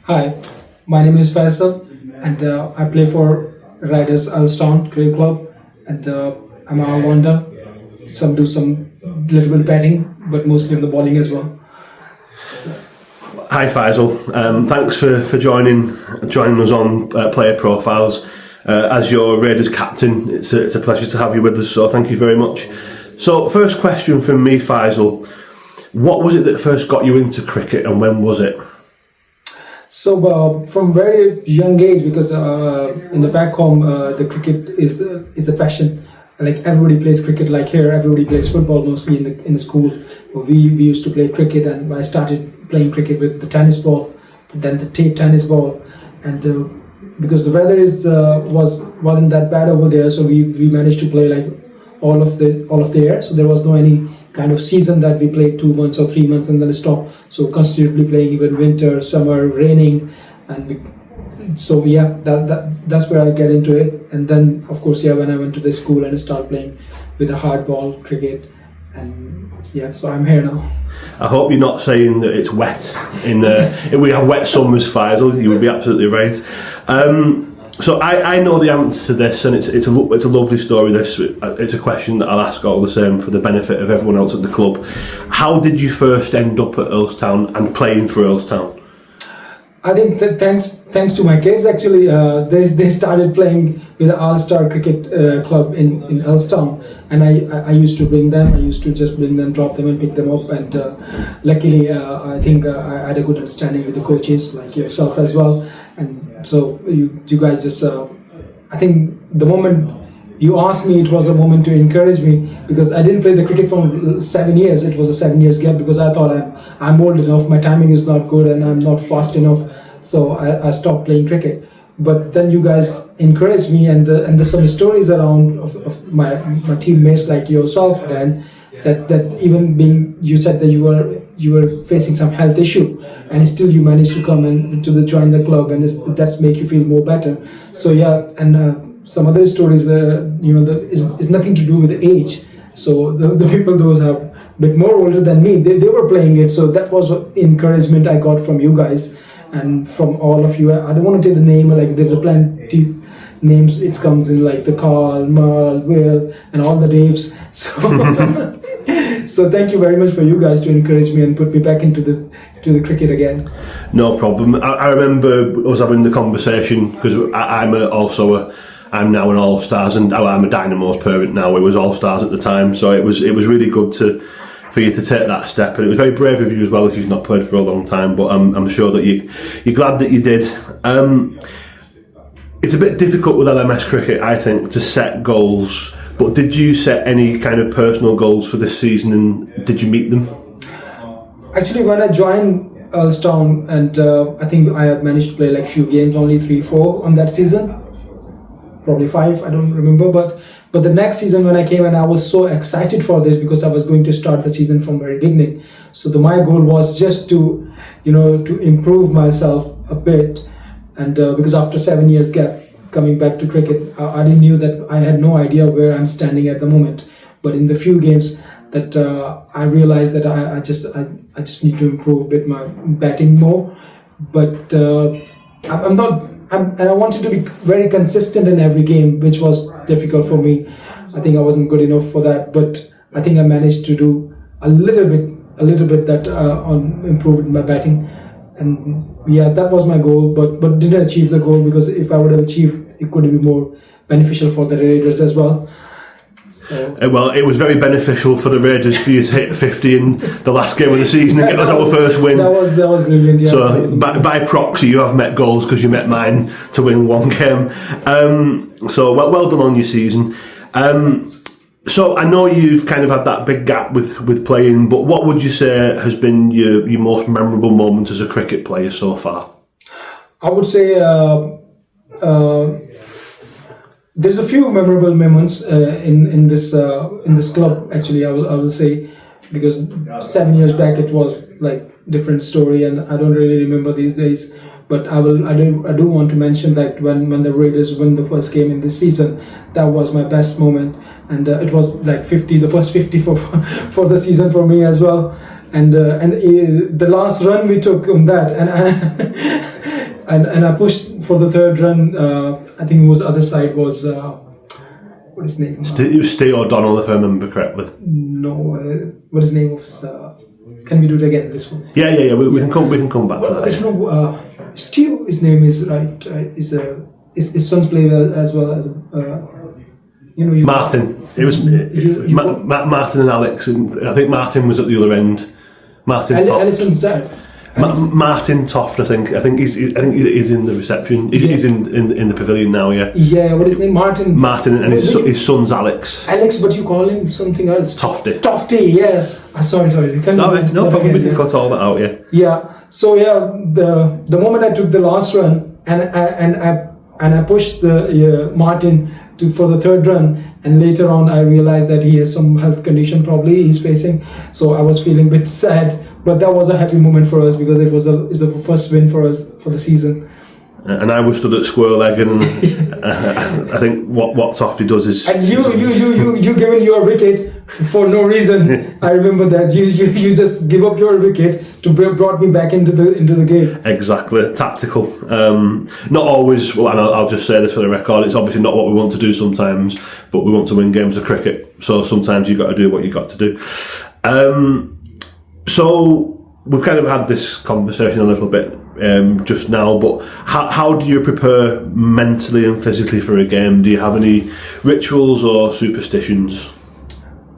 Hi, my name is Faisal, and I play for Riders Etown Cricket Club, and I'm an all-rounder. Some little bit batting, but mostly on the bowling as well. So, Hi Faisal, thanks for joining us on Player Profiles. As your Raiders captain, it's a pleasure to have you with us, so thank you very much. So first question from me, Faisal, what was it that first got you into cricket and when was it? So from very young age, because in the back home, the cricket is a passion. Like everybody plays cricket. Like here, everybody plays football mostly in the school. We used to play cricket, and I started playing cricket with the tennis ball, then the tape tennis ball, and because the weather wasn't that bad over there, so we managed to play like all of the year. So there was no any kind of season that we played 2 months or 3 months and then stop. So constantly playing even winter, summer, raining, and so yeah, that's where I get into it. And then of course, yeah, when I went to the school and started playing with a hard ball cricket, and yeah, so I'm here now. I hope you're not saying that it's wet. If we have wet summers, Faisal, you would be absolutely right. So I know the answer to this, and it's a lovely story. It's a question that I'll ask all the same for the benefit of everyone else at the club. How did you first end up at Etown and playing for Etown? I think that thanks to my kids actually, they started playing with the All-Star Cricket Club in Etown, and I used to bring them. I used to just bring them, drop them, and pick them up. And luckily, I think I had a good understanding with the coaches, like yourself as well. And so you guys just, I think the moment you asked me, it was a moment to encourage me, because I didn't play the cricket for 7 years. It was a 7 years gap because I thought I'm old enough, my timing is not good, and I'm not fast enough. So I stopped playing cricket. But then you guys encouraged me, and there's some stories around of my teammates like yourself, Dan, that even being, you said that you were facing some health issue, and still you managed to come and join the club, and that's make you feel more better. So yeah, and some other stories, is nothing to do with the age. So the people, those are a bit more older than me, they were playing it. So that was what encouragement I got from you guys and from all of you. I don't want to take the name, like there's a plenty names. It comes in like the Carl, Merle, Will, and all the Daves. So so thank you very much for you guys to encourage me and put me back into the cricket again. No problem. I remember us having the conversation, because I'm now an All-Stars, and I'm a Dynamo's parent now. It was All-Stars at the time, so it was really good for you to take that step, and it was very brave of you as well if you've not played for a long time. But I'm sure that you're glad that you did. It's a bit difficult with LMS cricket, I think, to set goals. But did you set any kind of personal goals for this season, and did you meet them? Actually, when I joined Etown, and I think I had managed to play like few games, only 3-4 on that season. Probably 5, I don't remember, but the next season when I came, and I was so excited for this because I was going to start the season from very beginning. So my goal was just to improve myself a bit, and because after 7 years gap coming back to cricket, I knew that I had no idea where I'm standing at the moment. But in the few games that I realized that I just need to improve a bit my batting more, but I'm not. And I wanted to be very consistent in every game, which was difficult for me. I think I wasn't good enough for that, but I think I managed to do a little bit that on improving my batting, and yeah, that was my goal. But didn't achieve the goal, because if I would have achieved, it could be more beneficial for the Raiders as well. So. Well, it was very beneficial for the Raiders for you to hit 50 in the last game of the season and get us our first win. That was brilliant. Yeah, so by proxy, you have met goals, because you met mine to win one game. So well done on your season. So I know you've kind of had that big gap with playing, but what would you say has been your most memorable moment as a cricket player so far? I would say. There's a few memorable moments in this club. Actually, I will say, because 7 years back it was like different story, and I don't really remember these days. But I do want to mention that when the Raiders won the first game in this season, that was my best moment, and it was like the first 50 for the season for me as well. And the last run we took on that, and and I pushed for the third run. I think it was the other side was what is his name? It was Steve O'Donnell, if I remember correctly. No, what is the name of his? Can we do it again? This one. Yeah. We can come back to that. I don't know. Steve, his name is right. His sons play as well as Martin. It was Martin and Alex, and I think Martin was at the other end. Martin Toft. Allison's dad. Martin Toft, I think he's in the reception. He's in the pavilion now. Yeah. Yeah. What is his name? Martin. Martin and his son's Alex. Alex, but you call him something else. Tofty. Yeah. Sorry. No problem. We can cut all that out. Yeah. Yeah. So the moment I took the last run and I pushed the Martin for the third run, and later on I realized that he has some health condition probably he's facing. So I was feeling a bit sad, but that was a happy moment for us because it's the first win for us for the season. And I was stood at square leg, and I think what Tofty does is. And you given your wicket for no reason. I remember that you just give up your wicket to brought me back into the game. Exactly, tactical. Not always. Well, and I'll just say this for the record. It's obviously not what we want to do sometimes, but we want to win games of cricket. So sometimes you've got to do what you've got to do. So we've kind of had this conversation a little bit just now, but how do you prepare mentally and physically for a game? Do you have any rituals or superstitions?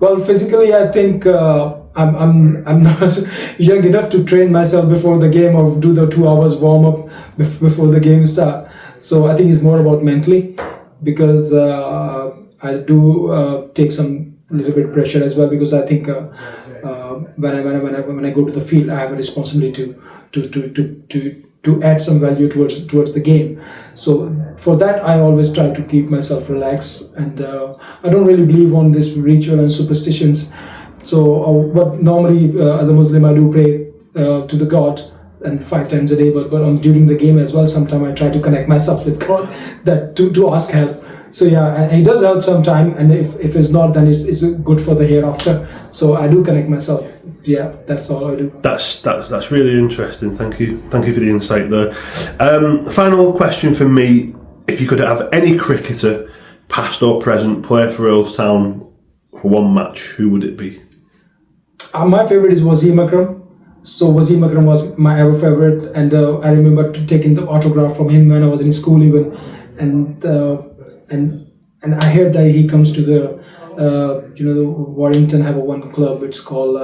Well, physically, I think I'm not young enough to train myself before the game or do the 2 hours warm up before the game start. So I think it's more about mentally, because I do take some little bit pressure as well, because I think when I go to the field, I have a responsibility to add some value towards the game. So for that, I always try to keep myself relaxed, and I don't really believe on this ritual and superstitions. So but normally as a Muslim, I do pray to the God and 5 times a day, but during the game as well, sometimes I try to connect myself with God to ask help. So yeah, and it does help sometime, and if it's not, then it's good for the hereafter. So I do connect myself. Yeah, that's all I do. That's really interesting. Thank you for the insight there. Final question from me: if you could have any cricketer, past or present, play for Earlstown for one match, who would it be? My favourite is Wasim Akram. So Wasim Akram was my ever favourite, and I remember taking the autograph from him when I was in school even, and I heard that he comes to the Warrington have one club. It's called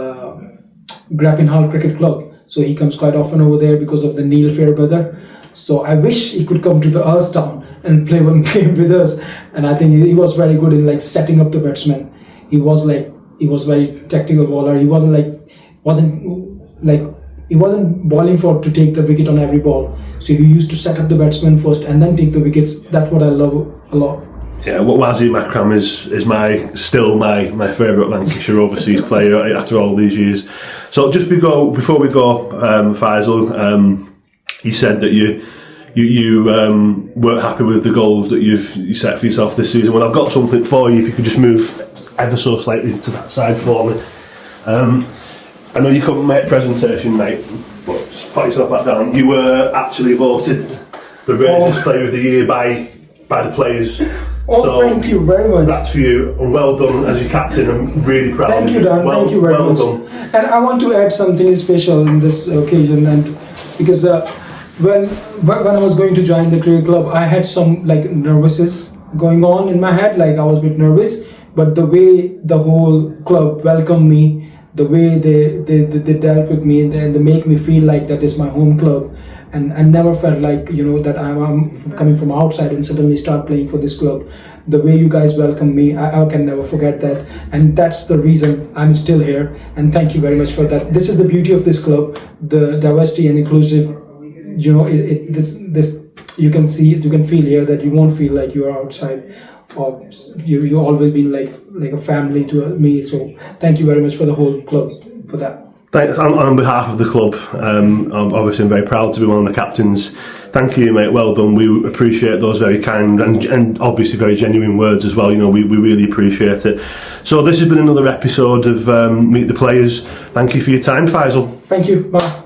Grappin Hall Cricket Club. So he comes quite often over there because of the Neil Fairbrother. So I wish he could come to the Earlstown and play one game with us. And I think he was very good in setting up the batsman. He was very tactical bowler. He wasn't bowling to take the wicket on every ball. So he used to set up the batsman first and then take the wickets. That's what I love a lot. Yeah, Wasim Akram is still my favourite Lancashire overseas player after all these years. So just before we go, Faisal, you said that you weren't happy with the goals that you set for yourself this season. Well, I've got something for you. If you could just move ever so slightly to that side for me. I know you couldn't make a presentation, mate, but just put yourself back down. You were actually voted the Rangers Player of the Year by the players. So thank you very much. That's for you, and well done as your captain. I'm really proud of you. Thank you, Dan. Thank you very much. Done. And I want to add something special in this occasion, and because when I was going to join the cricket club, I had some nervousness going on in my head. I was a bit nervous, but the way the whole club welcomed me, the way they dealt with me, and they make me feel like that is my home club. And I never felt that I'm coming from outside and suddenly start playing for this club. The way you guys welcome me, I can never forget that. And that's the reason I'm still here. And thank you very much for that. This is the beauty of this club, the diversity and inclusive. This you can see it, you can feel here that you won't feel like you are outside. Or you always been like a family to me. So thank you very much for the whole club for that. Thanks. On behalf of the club, obviously I'm very proud to be one of the captains. Thank you, mate. Well done. We appreciate those very kind and obviously very genuine words as well. We really appreciate it. So this has been another episode of Meet the Players. Thank you for your time, Faisal. Thank you. Bye.